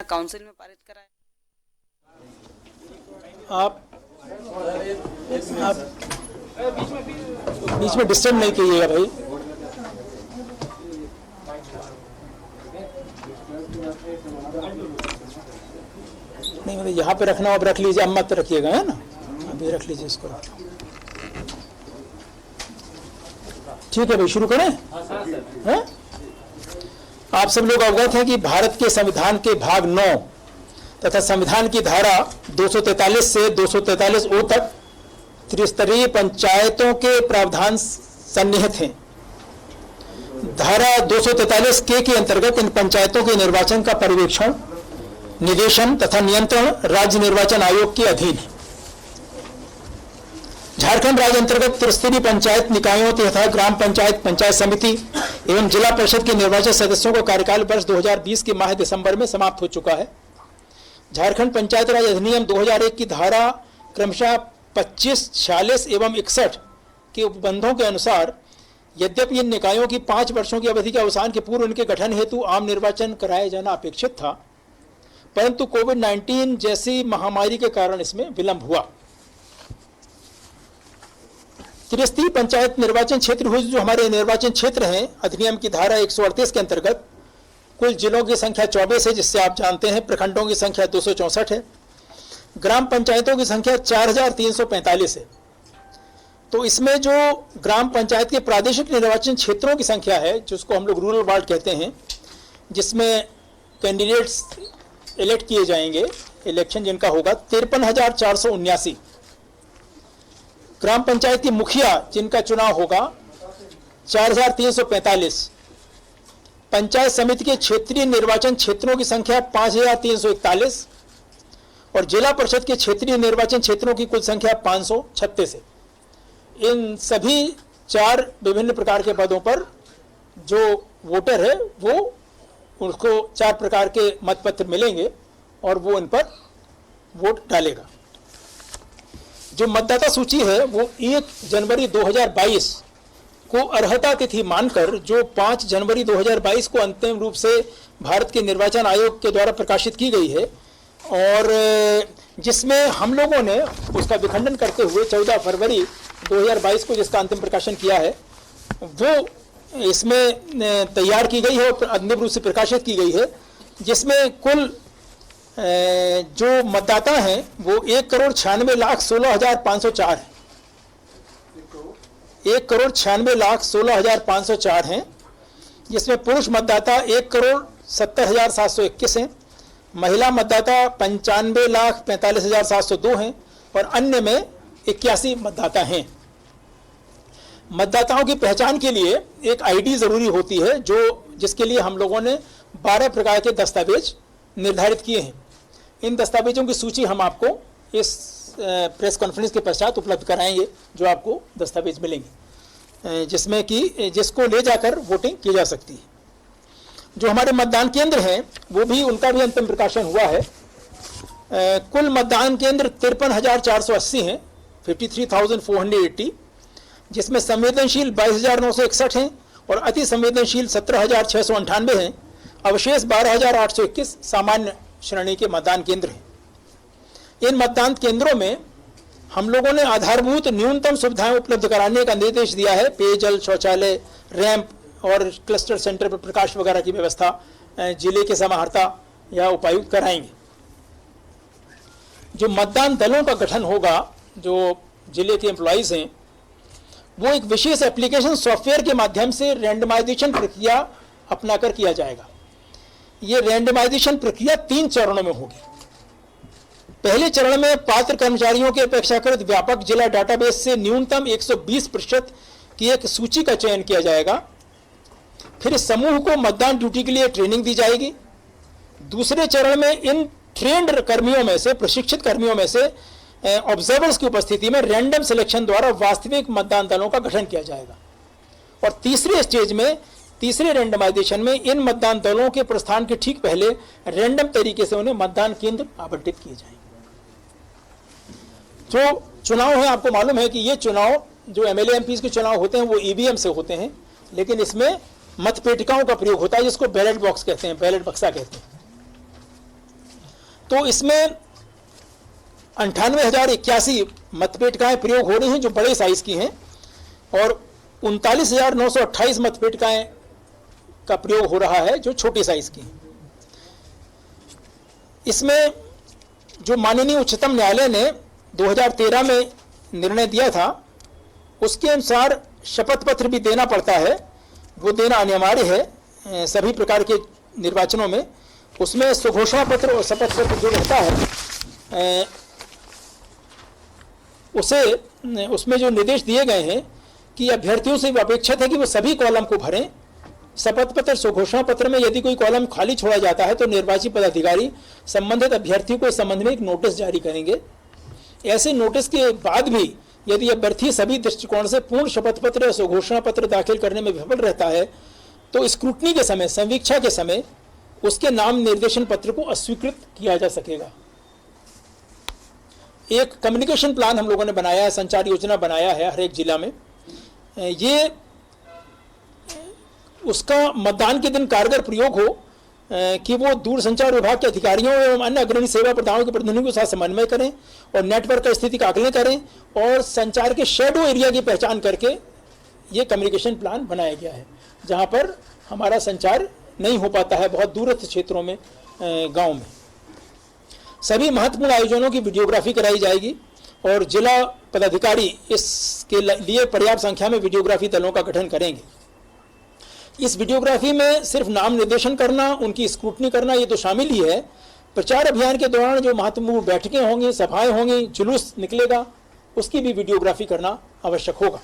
Council में पारित करा है। आप बीच में डिस्टर्ब नहीं कीजिएगा भाई। नहीं मतलब यहाँ पे रखना, अब रख लीजिए, अब मत रखिएगा, है ना, अभी रख लीजिए इसको। ठीक है भाई, शुरू करें। हैं? आप सब लोग अवगत हैं कि भारत के संविधान के भाग 9 तथा संविधान की धारा 243 से 243 तक त्रिस्तरीय पंचायतों के प्रावधान सन्निहित हैं। धारा 243 के अंतर्गत इन पंचायतों के निर्वाचन का पर्यवेक्षण, निदेशन तथा नियंत्रण राज्य निर्वाचन आयोग के अधीन है। झारखंड राज्य अंतर्गत त्रिस्तरीय पंचायत निकायों तथा ग्राम पंचायत, पंचायत समिति एवं जिला परिषद के निर्वाचित सदस्यों का कार्यकाल वर्ष 2020 के माह दिसंबर में समाप्त हो चुका है। झारखंड पंचायत राज अधिनियम 2001 की धारा क्रमशः 25, 46 एवं 61 के उपबंधों के अनुसार यद्यपि इन निकायों की 5 वर्षों की अवधि के अवसान के पूर्व उनके गठन हेतु आम निर्वाचन कराया जाना अपेक्षित था, परंतु कोविड-19 जैसी महामारी के कारण इसमें विलंब हुआ। त्रिस्तरीय पंचायत निर्वाचन क्षेत्र हुए जो हमारे निर्वाचन क्षेत्र हैं, अधिनियम की धारा 138 के अंतर्गत कुल जिलों की संख्या 24 है, जिससे आप जानते हैं प्रखंडों की संख्या 264 है, ग्राम पंचायतों की संख्या 4345 है। तो इसमें जो ग्राम पंचायत के प्रादेशिक निर्वाचन क्षेत्रों की संख्या है, जिसको हम लोग रूरल वार्ड कहते हैं, जिसमें कैंडिडेट्स इलेक्ट किए जाएंगे, इलेक्शन जिनका होगा 53,479। ग्राम पंचायत की मुखिया जिनका चुनाव होगा 4,345। पंचायत समिति के क्षेत्रीय निर्वाचन क्षेत्रों की संख्या 5,341 और जिला परिषद के क्षेत्रीय निर्वाचन क्षेत्रों की कुल संख्या 536 है। इन सभी 4 विभिन्न प्रकार के पदों पर जो वोटर है वो उसको 4 प्रकार के मतपत्र मिलेंगे और वो इन पर वोट डालेगा। जो मतदाता सूची है वो 1 जनवरी 2022 को अर्हता तिथि मानकर जो 5 जनवरी 2022 को अंतिम रूप से भारत के निर्वाचन आयोग के द्वारा प्रकाशित की गई है और जिसमें हम लोगों ने उसका विखंडन करते हुए 14 फरवरी 2022 को जिसका अंतिम प्रकाशन किया है वो इसमें तैयार की गई है और अंतिम रूप से प्रकाशित की गई है, जिसमें कुल जो मतदाता हैं वो 1,96,16,504 है। 1,96,16,504 हैं, जिसमें पुरुष मतदाता 1,70,721 हैं, महिला मतदाता 95,45,702 हैं और अन्य में 81 मतदाता हैं। मतदाताओं की पहचान के लिए एक आईडी जरूरी होती है, जो जिसके लिए हम लोगों ने 12 प्रकार के दस्तावेज निर्धारित किए हैं। इन दस्तावेजों की सूची हम आपको इस प्रेस कॉन्फ्रेंस के पश्चात उपलब्ध कराएंगे, जो आपको दस्तावेज मिलेंगे जिसमें कि जिसको ले जाकर वोटिंग की जा सकती है। जो हमारे मतदान केंद्र हैं वो भी उनका भी अंतिम प्रकाशन हुआ है। कुल मतदान केंद्र 53,480 हैं, 53,480, जिसमें संवेदनशील 22,961 हैं और अति संवेदनशील 17,698 हैं। अवशेष 12,821 सामान्य श्रेणी के मतदान केंद्र हैं। इन मतदान केंद्रों में हम लोगों ने आधारभूत न्यूनतम सुविधाएं उपलब्ध कराने का निर्देश दिया है। पेयजल, शौचालय, रैंप और क्लस्टर सेंटर पर प्रकाश वगैरह की व्यवस्था जिले के समाहर्ता या उपायुक्त कराएंगे। जो मतदान दलों का गठन होगा, जो जिले के एम्प्लॉइज हैं, वो एक विशेष एप्लीकेशन सॉफ्टवेयर के माध्यम से रैंडमाइजेशन प्रक्रिया अपनाकर किया जाएगा। ये रैंडमाइजेशन प्रक्रिया 3 चरणों में होगी। पहले चरण में पात्र कर्मचारियों के अपेक्षाकृत व्यापक जिला डाटाबेस से न्यूनतम 120% की एक सूची का चयन किया जाएगा। फिर इस समूह को मतदान ड्यूटी के लिए ट्रेनिंग दी जाएगी। दूसरे चरण में इन ट्रेंड कर्मियों में से, प्रशिक्षित कर्मियों में से ऑब्जर्वर्स की उपस्थिति में रैंडम सिलेक्शन द्वारा वास्तविक मतदान दलों का गठन किया जाएगा। और तीसरे स्टेज में, तीसरे रैंडमाइजेशन में इन मतदान दलों के प्रस्थान के ठीक पहले रैंडम तरीके से उन्हें मतदान केंद्र आवंटित किए जाएंगे। जो चुनाव है, आपको मालूम है कि ये चुनाव जो एमएलए एमपीज के चुनाव होते हैं वो ईवीएम से होते हैं, लेकिन इसमें मतपेटिकाओं का प्रयोग होता है, जिसको बैलेट बॉक्स कहते हैं, बैलेट बक्सा कहते हैं। तो इसमें 98,081 मतपेटिकाएं प्रयोग हो रही हैं जो बड़े साइज की हैं, और 39,928 मतपेटिकाएं का प्रयोग हो रहा है जो छोटी साइज की। इसमें जो माननीय उच्चतम न्यायालय ने 2013 में निर्णय दिया था, उसके अनुसार शपथ पत्र भी देना पड़ता है, वो देना अनिवार्य है सभी प्रकार के निर्वाचनों में। उसमें सुघोषणा पत्र और शपथ पत्र जो रहता है उसमें जो निर्देश दिए गए हैं कि अभ्यर्थियों से अपेक्षित है कि वो सभी कॉलम को भरें। शपथ पत्र सुघोषणा पत्र में यदि कोई कॉलम खाली छोड़ा जाता है तो निर्वाची पदाधिकारी संबंधित अभ्यर्थियों को इस संबंध में एक नोटिस जारी करेंगे। ऐसे नोटिस के बाद भी यदि अभ्यर्थी सभी दृष्टिकोण से पूर्ण शपथ पत्र या सुघोषणा पत्र दाखिल करने में विफल रहता है तो स्क्रूटनी के समय, समीक्षा के समय उसके नाम निर्देशन पत्र को अस्वीकृत किया जा सकेगा। एक कम्युनिकेशन प्लान हम लोगों ने बनाया है, संचार योजना बनाया है हर एक जिला में। ये उसका मतदान के दिन कारगर प्रयोग हो कि वो दूरसंचार विभाग के अधिकारियों एवं अन्य अग्रणी सेवा प्रदाताओं के प्रतिनिधियों के साथ समन्वय करें और नेटवर्क की स्थिति का आकलन करें और संचार के शेडो एरिया की पहचान करके ये कम्युनिकेशन प्लान बनाया गया है, जहां पर हमारा संचार नहीं हो पाता है बहुत दूरस्थ क्षेत्रों में, गांव में। सभी महत्वपूर्ण आयोजनों की वीडियोग्राफी कराई जाएगी और जिला पदाधिकारी इसके लिए पर्याप्त संख्या में वीडियोग्राफी दलों का गठन करेंगे। इस वीडियोग्राफी में सिर्फ नाम निर्देशन करना, उनकी स्क्रूटनी करना ये तो शामिल ही है। प्रचार अभियान के दौरान जो महत्वपूर्ण बैठकें होंगी, सभाएं होंगी, जुलूस निकलेगा, उसकी भी वीडियोग्राफी करना आवश्यक होगा।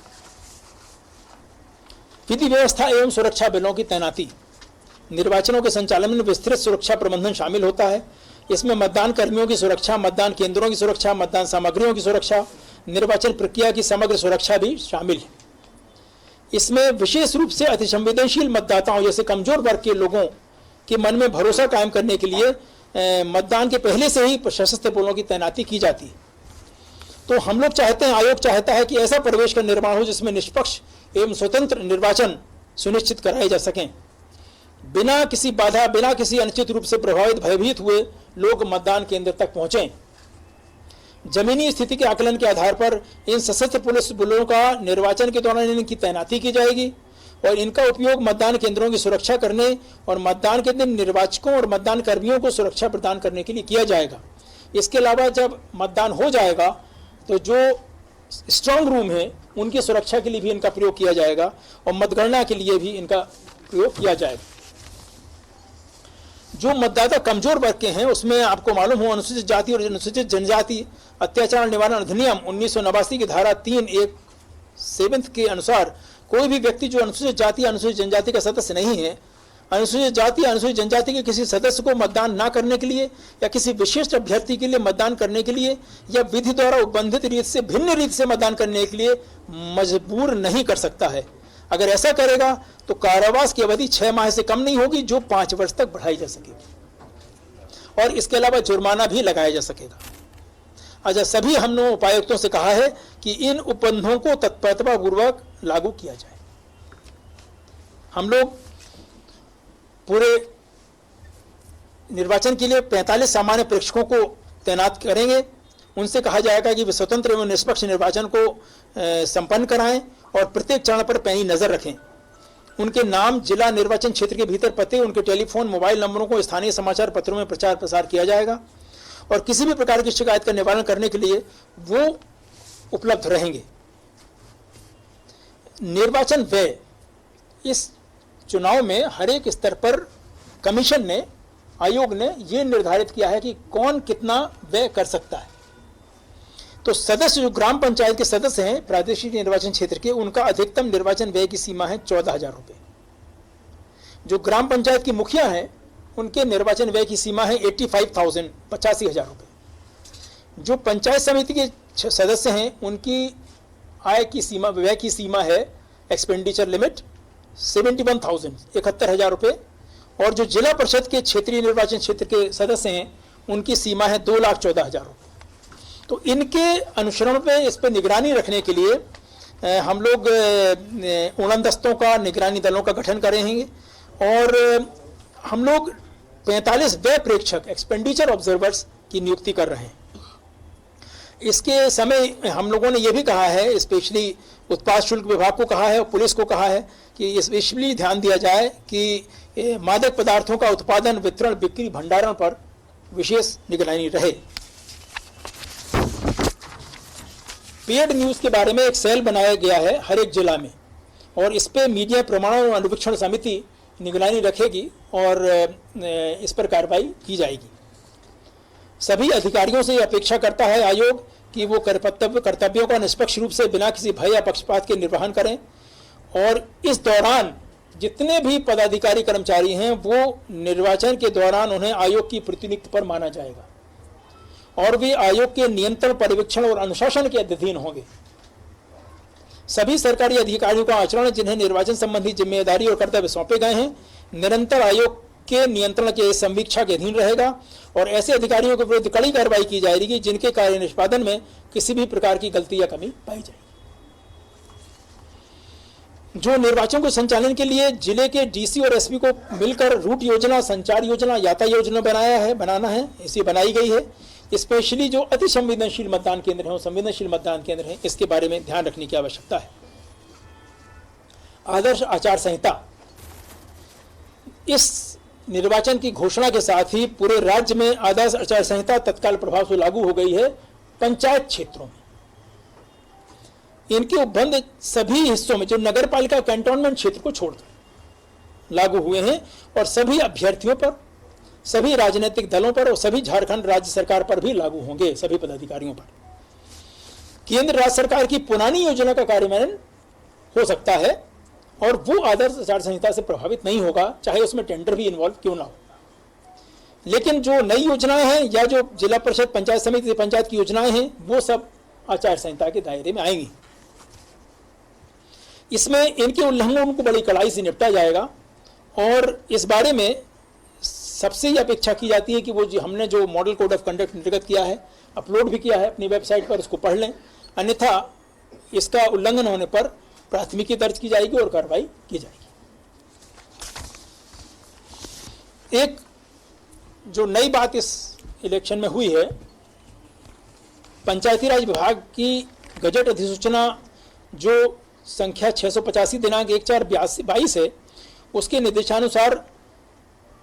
विधि व्यवस्था एवं सुरक्षा बलों की तैनाती। निर्वाचनों के संचालन में विस्तृत सुरक्षा प्रबंधन शामिल होता है। इसमें मतदान कर्मियों की सुरक्षा, मतदान केंद्रों की सुरक्षा, मतदान सामग्रियों की सुरक्षा, निर्वाचन प्रक्रिया की समग्र सुरक्षा भी शामिल है। इसमें विशेष रूप से अतिसंवेदनशील मतदाताओं जैसे कमजोर वर्ग के लोगों के मन में भरोसा कायम करने के लिए मतदान के पहले से ही सशस्त्र बलों की तैनाती की जाती है। तो हम लोग चाहते हैं, आयोग चाहता है कि ऐसा परिवेश का निर्माण हो जिसमें निष्पक्ष एवं स्वतंत्र निर्वाचन सुनिश्चित कराए जा सकें। बिना किसी बाधा, बिना किसी अनुचित रूप से प्रभावित, भयभीत हुए लोग मतदान केंद्र तक पहुंचें। जमीनी स्थिति के आकलन के आधार पर इन सशस्त्र पुलिस बलों का निर्वाचन के दौरान इनकी तैनाती की जाएगी और इनका उपयोग मतदान केंद्रों की सुरक्षा करने और मतदान के दिन निर्वाचकों और मतदान कर्मियों को सुरक्षा प्रदान करने के लिए किया जाएगा। इसके अलावा जब मतदान हो जाएगा तो जो स्ट्रांग रूम है उनकी सुरक्षा के लिए भी इनका प्रयोग किया जाएगा और मतगणना के लिए भी इनका प्रयोग किया जाएगा। जो मतदाता कमजोर वर्ग के हैं उसमें आपको मालूम हो, अनुसूचित जाति और अनुसूचित जनजाति अत्याचार निवारण अधिनियम 1989 की धारा 3(1)(7) के अनुसार कोई भी व्यक्ति जो अनुसूचित जाति या अनुसूचित जनजाति का सदस्य नहीं है, अनुसूचित जाति या अनुसूचित जनजाति के किसी सदस्य को मतदान न करने के लिए या किसी विशिष्ट अभ्यर्थी के लिए मतदान करने के लिए या विधि द्वारा उपबंधित रीत से भिन्न रीत से मतदान करने के लिए मजबूर नहीं कर सकता है। अगर ऐसा करेगा तो कारावास की अवधि 6 माह से कम नहीं होगी, जो 5 वर्ष तक बढ़ाई जा सकेगी और इसके अलावा जुर्माना भी लगाया जा सकेगा। अच्छा, सभी हमने उपायुक्तों से कहा है कि इन उपबंधों को तत्परतापूर्वक लागू किया जाए। हम लोग पूरे निर्वाचन के लिए 45 सामान्य प्रेक्षकों को तैनात करेंगे। उनसे कहा जाएगा कि वे स्वतंत्र एवं निष्पक्ष निर्वाचन को संपन्न कराएं और प्रत्येक चरण पर पैनी नजर रखें। उनके नाम, जिला निर्वाचन क्षेत्र के भीतर पते, उनके टेलीफोन, मोबाइल नंबरों को स्थानीय समाचार पत्रों में प्रचार प्रसार किया जाएगा और किसी भी प्रकार की शिकायत का निवारण करने के लिए वो उपलब्ध रहेंगे। निर्वाचन व्यय, इस चुनाव में हर एक स्तर पर कमीशन ने, आयोग ने यह निर्धारित किया है कि कौन कितना व्यय कर सकता है। तो सदस्य जो ग्राम पंचायत के सदस्य हैं प्रादेशिक निर्वाचन क्षेत्र के, उनका अधिकतम निर्वाचन व्यय की सीमा है 14,000 रुपये। जो ग्राम पंचायत की मुखिया हैं उनके निर्वाचन व्यय की सीमा है 85,000, 85,000 रुपये। जो पंचायत समिति के सदस्य हैं उनकी आय की सीमा, व्यय की सीमा है, एक्सपेंडिचर लिमिट 71,000, 71,000 रुपये। और जो जिला परिषद के क्षेत्रीय निर्वाचन क्षेत्र के सदस्य हैं उनकी सीमा है 2,14,000 रुपये। तो इनके अनुसरण पे, इस पर निगरानी रखने के लिए हम लोग उड़न दस्तों का, निगरानी दलों का गठन करेंगे और हम लोग 45 व्यय प्रेक्षक, एक्सपेंडिचर ऑब्जर्वर्स की नियुक्ति कर रहे हैं। इसके समय हम लोगों ने यह भी कहा है, स्पेशली उत्पाद शुल्क विभाग को कहा है और पुलिस को कहा है कि स्पेशली ध्यान दिया जाए कि मादक पदार्थों का उत्पादन, वितरण, बिक्री, भंडारण पर विशेष निगरानी रहे। पेड न्यूज के बारे में एक सेल बनाया गया है हर एक जिला में, और इस पे मीडिया प्रमाणन और अनुवीक्षण समिति निगरानी रखेगी और इस पर कार्रवाई की जाएगी। सभी अधिकारियों से अपेक्षा करता है आयोग कि वो कर्तव्यों का निष्पक्ष रूप से बिना किसी भय या पक्षपात के निर्वहन करें, और इस दौरान जितने भी पदाधिकारी कर्मचारी हैं वो निर्वाचन के दौरान उन्हें आयोग की प्रतिनियुक्ति पर माना जाएगा और वे आयोग के नियंत्रण, पर्यवेक्षण और अनुशासन के अधीन होंगे। सभी सरकारी अधिकारियों का आचरण जिन्हें निर्वाचन संबंधी जिम्मेदारी और कर्तव्य सौंपे गए हैं निरंतर आयोग के नियंत्रण के समीक्षा के अधीन रहेगा, और ऐसे अधिकारियों के विरुद्ध कड़ी कार्रवाई की जाएगी जिनके कार्य निष्पादन में किसी भी प्रकार की गलती या कमी पाई जाएगी। जो निर्वाचन को संचालन के लिए जिले के डीसी और एसपी को मिलकर रूट योजना, संचार योजना, यातायात योजना बनाना है, इसी बनाई गई है। स्पेशली जो अति संवेदनशील मतदान केंद्र हैं, संवेदनशील मतदान केंद्र हैं, इसके बारे में ध्यान रखने की आवश्यकता है। आदर्श आचार संहिता, इस निर्वाचन की घोषणा के साथ ही पूरे राज्य में आदर्श आचार संहिता तत्काल प्रभाव से लागू हो गई है। पंचायत क्षेत्रों में इनके उपबंध सभी हिस्सों में जो नगर पालिका कैंटोनमेंट क्षेत्र को छोड़कर लागू हुए हैं, और सभी अभ्यर्थियों पर, सभी राजनीतिक दलों पर और सभी झारखंड राज्य सरकार पर भी लागू होंगे, सभी पदाधिकारियों पर। केंद्र राज्य सरकार की पुरानी योजना का कार्यान्वयन हो सकता है और वो आदर्श आचार संहिता से प्रभावित नहीं होगा, चाहे उसमें टेंडर भी इन्वॉल्व क्यों ना हो। लेकिन जो नई योजनाएं हैं या जो जिला परिषद, पंचायत समिति, पंचायत की योजनाएं हैं, वो सब आचार संहिता के दायरे में आएंगी। इसमें इनके उल्लंघन को बड़ी कड़ाई से निपटा जाएगा, और इस बारे में सबसे ये अपेक्षा की जाती है कि वो हमने जो मॉडल कोड ऑफ कंडक्ट निर्गत किया है, अपलोड भी किया है अपनी वेबसाइट पर, उसको पढ़ लें, अन्यथा इसका उल्लंघन होने पर प्राथमिकी दर्ज की जाएगी और कार्रवाई की जाएगी। एक जो नई बात इस इलेक्शन में हुई है, पंचायती राज विभाग की गजट अधिसूचना जो संख्या 685 दिनांक 1/4/22 है, उसके निर्देशानुसार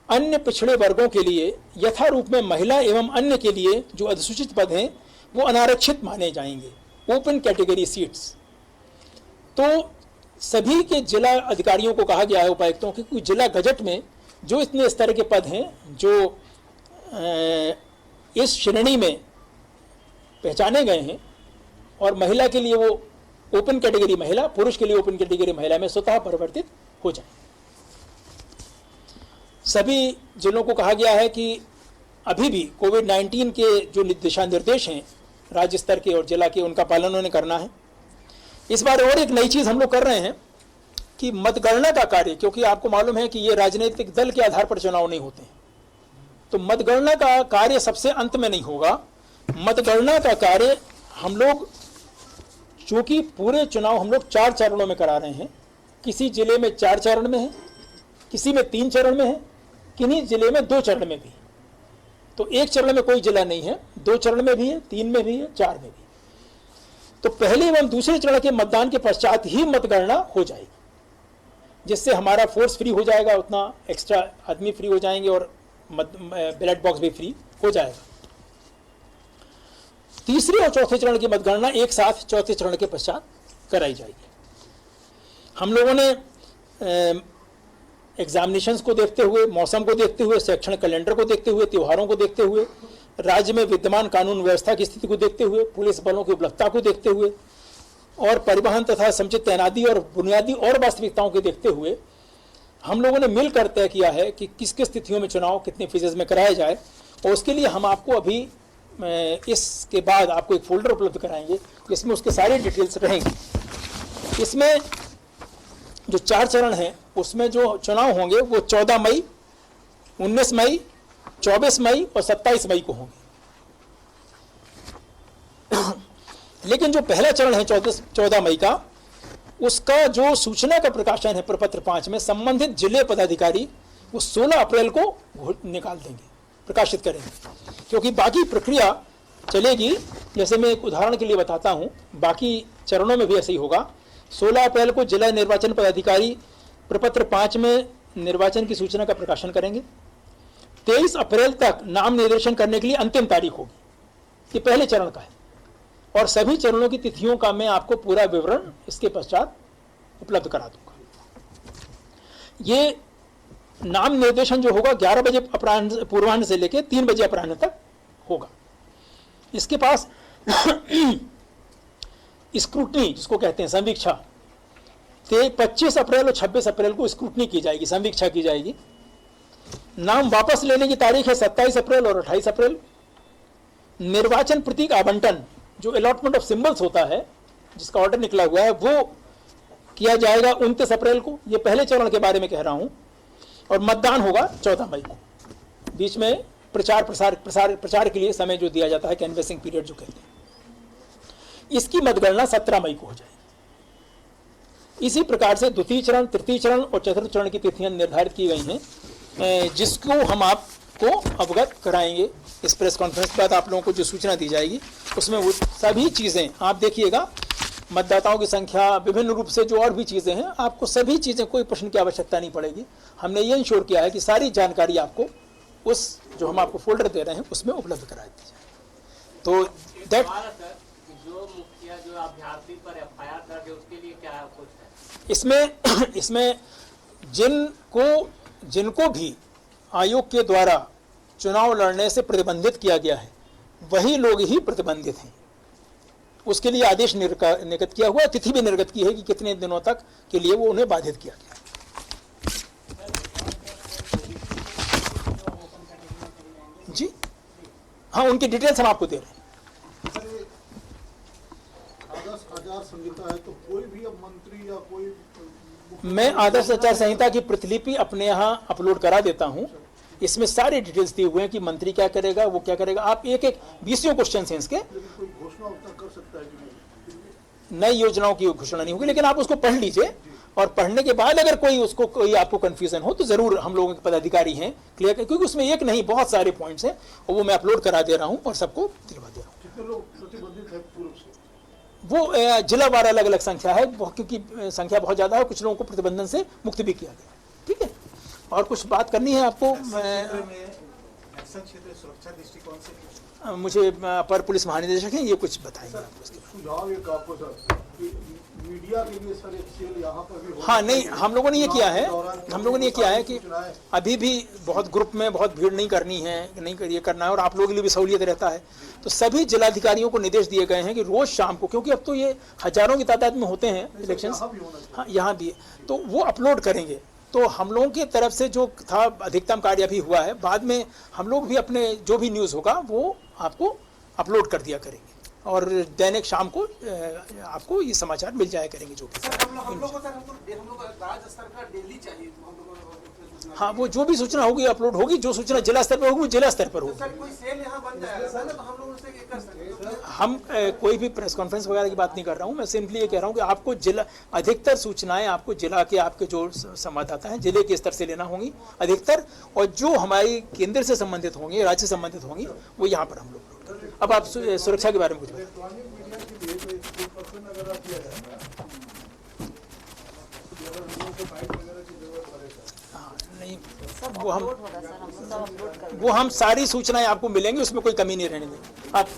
अन्य पिछड़े वर्गों के लिए यथारूप में महिला एवं अन्य के लिए जो अधिसूचित पद हैं वो अनारक्षित माने जाएंगे, ओपन कैटेगरी सीट्स। तो सभी के जिला अधिकारियों को कहा गया है, उपायुक्तों के, कोई जिला गजट में जो इतने स्तर के पद हैं जो इस श्रेणी में पहचाने गए हैं, और महिला के लिए वो ओपन कैटेगरी महिला, पुरुष के लिए ओपन कैटेगरी महिला में स्वतः परिवर्तित हो जाए। सभी जिलों को कहा गया है कि अभी भी कोविड-19 के जो दिशा निर्देश हैं राज्य स्तर के और जिला के, उनका पालन उन्हें करना है। इस बार और एक नई चीज हम लोग कर रहे हैं कि मतगणना का कार्य, क्योंकि आपको मालूम है कि ये राजनीतिक दल के आधार पर चुनाव नहीं होते हैं, तो मतगणना का कार्य सबसे अंत में नहीं होगा। मतगणना का कार्य हम लोग, चूंकि पूरे चुनाव हम लोग 4 चरणों में करा रहे हैं, किसी जिले में 4 चरण में है, किसी में 3 चरण में है, किन्हीं जिले में 2 चरण में भी। तो 1 चरण में कोई जिला नहीं है, 2 चरण में भी है, 3 में भी है, 4 में भी। तो पहले एवं दूसरे चरण के मतदान के पश्चात ही मतगणना हो जाएगी, जिससे हमारा फोर्स फ्री हो जाएगा, उतना एक्स्ट्रा आदमी फ्री हो जाएंगे और बैलेट बॉक्स भी फ्री हो जाएगा। तीसरे और चौथे चरण की मतगणना एक साथ चौथे चरण के पश्चात कराई जाएगी। हम लोगों ने एग्जामिनेशंस को देखते हुए, मौसम को देखते हुए, शैक्षणिक कैलेंडर को देखते हुए, त्योहारों को देखते हुए, राज्य में विद्यमान कानून व्यवस्था की स्थिति को देखते हुए, पुलिस बलों की उपलब्धता को देखते हुए, और परिवहन तथा समुचित तैनाती और बुनियादी और वास्तविकताओं को देखते हुए हम लोगों ने मिलकर तय किया है कि किस किस स्थितियों में चुनाव कितने फेजेज में कराया जाए। और उसके लिए हम आपको अभी इसके बाद आपको एक फोल्डर उपलब्ध कराएंगे जिसमें उसके सारे डिटेल्स रहेंगे। इसमें जो 4 चरण हैं उसमें जो चुनाव होंगे वो 14 मई, 19 मई, 24 मई और 27 मई को होंगे। लेकिन जो पहला चरण है 14 मई का, उसका जो सूचना का प्रकाशन है प्रपत्र 5 में, संबंधित जिले पदाधिकारी वो 16 अप्रैल को निकाल देंगे प्रकाशित करेंगे, क्योंकि बाकी प्रक्रिया चलेगी। जैसे मैं एक उदाहरण के लिए बताता हूं, बाकी चरणों में भी ऐसे ही होगा। 16 अप्रैल को जिला निर्वाचन पदाधिकारी प्रपत्र 5 में निर्वाचन की सूचना का प्रकाशन करेंगे। 23 अप्रैल तक नाम निर्देशन करने के लिए अंतिम तारीख होगी। ये पहले चरण का है, और सभी चरणों की तिथियों का मैं आपको पूरा विवरण इसके पश्चात उपलब्ध करा दूंगा। ये नाम निर्देशन जो होगा 11 बजे अपराह्न पूर्वाह्न से लेकर 3 बजे अपराह्न तक होगा। इसके पास स्क्रूटनी जिसको कहते हैं, समीक्षा, 25 अप्रैल और 26 अप्रैल को स्क्रूटनी की जाएगी, समीक्षा की जाएगी। नाम वापस लेने की तारीख है 27 अप्रैल और 28 अप्रैल। निर्वाचन प्रतीक आवंटन, जो अलॉटमेंट ऑफ सिंबल्स होता है, जिसका ऑर्डर निकला हुआ है, वो किया जाएगा 29 अप्रैल को। ये पहले चरण के बारे में कह रहा हूं। और मतदान होगा 14 मई को। बीच में प्रचार के लिए समय जो दिया जाता है, कैनवेसिंग पीरियड जो कहते हैं, इसकी मतगणना 17 मई को हो जाएगी। इसी प्रकार से द्वितीय चरण, तृतीय चरण और चतुर्थ चरण की तिथियां निर्धारित की गई हैं, जिसको हम आपको अवगत कराएंगे। इस प्रेस कॉन्फ्रेंस के बाद आप लोगों को जो सूचना दी जाएगी उसमें वो सभी चीज़ें आप देखिएगा। मतदाताओं की संख्या, विभिन्न रूप से जो और भी चीज़ें हैं, आपको सभी चीज़ें, कोई प्रश्न की आवश्यकता नहीं पड़ेगी। हमने ये इंश्योर किया है कि सारी जानकारी आपको उस जो हम आपको फोल्डर दे रहे हैं उसमें उपलब्ध करा दी जाए। तो दैट जो मुखिया जो अभ्यर्थी पर एफआईआर दर्ज है उसके लिए क्या कुछ है इसमें जिनको भी आयोग के द्वारा चुनाव लड़ने से प्रतिबंधित किया गया है, वही लोग ही प्रतिबंधित हैं। उसके लिए आदेश निर्गत किया हुआ, तिथि भी निर्गत की है कि कितने दिनों तक के लिए वो उन्हें बाधित किया गया। जी हाँ, उनकी डिटेल्स हम आपको दे रहे हैं। आदर्श संहिता है तो कोई भी अब मंत्री या कोई, मैं आदर्श आचार संहिता की प्रतिलिपि अपने यहाँ अपलोड करा देता हूँ। इसमें सारे डिटेल्स दिए हुए हैं कि मंत्री क्या करेगा, वो क्या करेगा। आप एक 20 क्वेश्चन हैं इसके। कोई घोषणा कर सकता है कि नई योजनाओं की घोषणा नहीं होगी, लेकिन आप उसको पढ़ लीजिए, और पढ़ने के बाद अगर कोई आपको कंफ्यूजन हो तो जरूर हम लोगों के पदाधिकारी हैं क्लियर, क्योंकि उसमें एक नहीं बहुत सारे पॉइंट्स हैं, और वो मैं अपलोड करा दे रहा हूँ और सबको दिलवा दे रहा हूँ। कितने लोग प्रतिबंधित है पूर्व से? वो जिला वार अलग अलग संख्या है, क्योंकि संख्या बहुत ज़्यादा है। कुछ लोगों को प्रतिबंधन से मुक्त भी किया गया। ठीक है, और कुछ बात करनी है आपको? सुरक्षा दृष्टिकोण से मुझे अपर पुलिस महानिदेशक हैं, ये कुछ बताएंगे आपको। सुझाव एक आपको सर, मीडिया के लिए सर एक सेल यहाँ पर भी, हाँ नहीं, हम लोगों ने ये किया है कि अभी भी बहुत ग्रुप में बहुत भीड़ नहीं करनी है, नहीं ये करना है, और आप लोगों के लिए भी सहूलियत रहता है। तो सभी जिलाधिकारियों को निर्देश दिए गए हैं कि रोज शाम को, क्योंकि अब तो ये हजारों की तादाद में होते हैं इलेक्शंस, हाँ यहाँ भी, तो वो अपलोड करेंगे। तो हम लोगों की तरफ से जो था अधिकतम कार्य अभी हुआ है, बाद में हम लोग भी अपने जो भी न्यूज़ होगा वो आपको अपलोड कर दिया करेंगे, और दैनिक शाम को आपको ये समाचार मिल जाया करेंगे जो भी। हम लोग राज्य स्तर का डेली चाहिए, तो हम लोगों को हाँ, वो जो भी सूचना होगी अपलोड होगी। जो सूचना जिला स्तर पर होगी वो जिला स्तर पर होगी। सर कोई सेल यहाँ बन जाएगा तो हम लोग उससे ये कर सकते हैं। हम कोई भी प्रेस कॉन्फ्रेंस वगैरह की बात नहीं कर रहा हूँ। मैं सिंपली ये कह रहा हूँ कि आपको जिला अधिकतर सूचनाएं आपको जिला के आपके जो संवाददाता हैं जिले के स्तर से लेना होंगी अधिकतर, और जो हमारी केंद्र से संबंधित होंगी, राज्य से संबंधित होंगी, वो यहाँ पर हम लोग। अब आप सुरक्षा के बारे में कुछ नहीं, वो हम सारी सूचनाएं आपको मिलेंगी, उसमें कोई कमी नहीं रहने देंगे। आप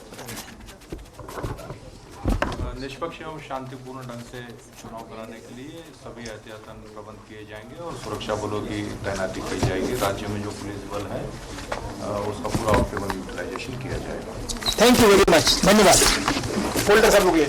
निष्पक्ष एवं शांतिपूर्ण ढंग से चुनाव कराने के लिए सभी एहतियातन प्रबंध किए जाएंगे और सुरक्षा बलों की तैनाती की जाएगी। राज्य में जो पुलिस बल है उसका पूरा ऑप्टिमल यूटिलाइजेशन किया जाएगा। थैंक यू वेरी मच, धन्यवाद। फोल्डर सब लोग ले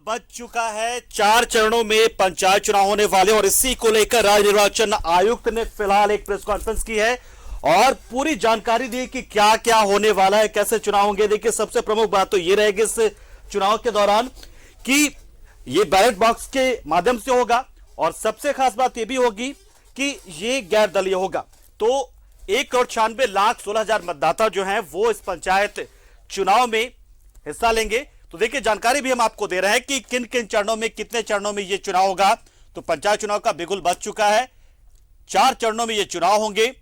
बज चुका है। 4 चरणों में पंचायत चुनाव होने वाले और इसी को लेकर राज्य निर्वाचन आयुक्त ने फिलहाल एक प्रेस कॉन्फ्रेंस की है और पूरी जानकारी दी कि क्या क्या होने वाला है, कैसे चुनाव होंगे। देखिए, सबसे प्रमुख बात तो ये रहेगी इस चुनाव के दौरान कि ये बैलेट बॉक्स के माध्यम से होगा और सबसे खास बात यह भी होगी कि ये गैर दलीय होगा। तो 1,96,16,000 मतदाता जो हैं वो इस पंचायत चुनाव में हिस्सा लेंगे। तो देखिए, जानकारी भी हम आपको दे रहे हैं कि किन किन चरणों में, कितने चरणों में ये चुनाव होगा। तो पंचायत चुनाव का बिगुल बज चुका है। 4 चरणों में ये चुनाव होंगे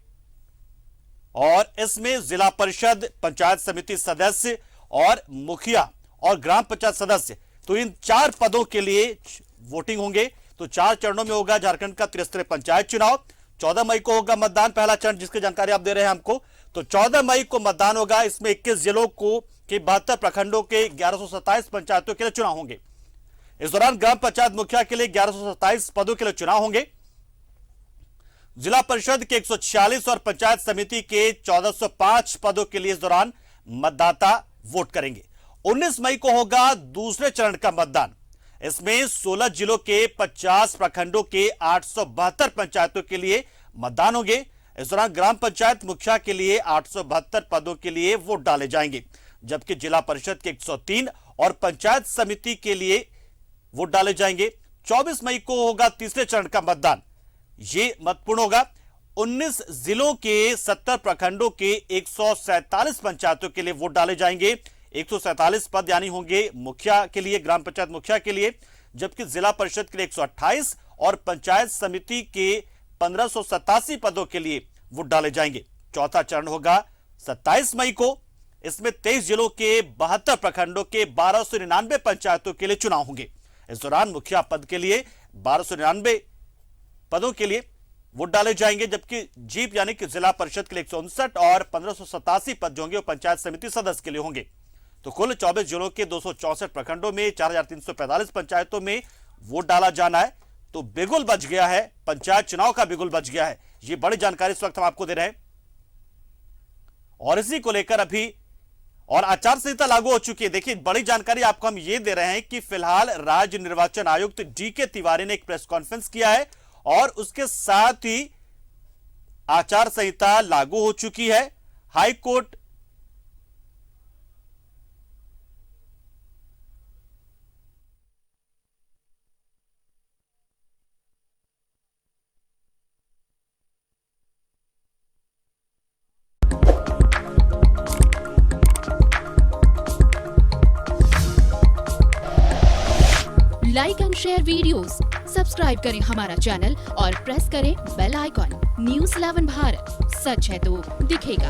और इसमें जिला परिषद, पंचायत समिति सदस्य और मुखिया और ग्राम पंचायत सदस्य, तो इन 4 पदों के लिए वोटिंग होंगे। तो 4 चरणों में होगा झारखंड का त्रिस्तरीय पंचायत चुनाव। 14 मई को होगा मतदान, पहला चरण जिसकी जानकारी आप दे रहे हैं हमको। तो 14 मई को मतदान होगा। इसमें 21 जिलों को के 72 प्रखंडों के 1127 पंचायतों के लिए चुनाव होंगे। इस दौरान ग्राम पंचायत मुखिया के लिए 1127 पदों के लिए चुनाव होंगे। जिला परिषद के 146 और पंचायत समिति के 1405 पदों के लिए इस दौरान मतदाता वोट करेंगे। 19 मई को होगा दूसरे चरण का मतदान। इसमें 16 जिलों के 50 प्रखंडों के 872 पंचायतों के लिए मतदान होंगे। इस दौरान ग्राम पंचायत मुखिया के लिए 872 पदों के लिए वोट डाले जाएंगे, जबकि जिला परिषद के 103 और पंचायत समिति के लिए वोट डाले जाएंगे। 24 मई को होगा तीसरे चरण का मतदान। ये महत्वपूर्ण होगा। 19 जिलों के 70 प्रखंडों के 147 पंचायतों के लिए वोट डाले जाएंगे। 147 पद यानी होंगे मुखिया के लिए, ग्राम पंचायत मुखिया के लिए, जबकि जिला परिषद के लिए 128 और पंचायत समिति के 1587 पदों के लिए वोट डाले जाएंगे। चौथा चरण होगा 27 मई को। इसमें 23 जिलों के 72 प्रखंडों के 1299 पंचायतों के लिए चुनाव होंगे। इस दौरान मुखिया पद के लिए 1299 पदों के लिए वोट डाले जाएंगे, जबकि जीप यानी कि जिला परिषद के लिए 159 और 1587 पद जो होंगे वो पंचायत समिति सदस्य के लिए होंगे। तो कुल 24 जिलों के 264 प्रखंडों में 4345 पंचायतों में वोट डाला जाना है। तो बिगुल बज गया है, पंचायत चुनाव का बिगुल बज गया है। ये बड़ी जानकारी इस वक्त हम आपको दे रहे हैं और इसी को लेकर अभी और आचार संहिता लागू हो चुकी है। देखिए, बड़ी जानकारी आपको हम ये दे रहे हैं कि फिलहाल राज्य निर्वाचन आयुक्त DK तिवारी ने एक प्रेस कॉन्फ्रेंस किया है और उसके साथ ही आचार संहिता लागू हो चुकी है। High court like and share videos, subscribe करें हमारा चैनल और प्रेस करें बेल आइकॉन। न्यूज़ 11 भारत, सच है तो दिखेगा।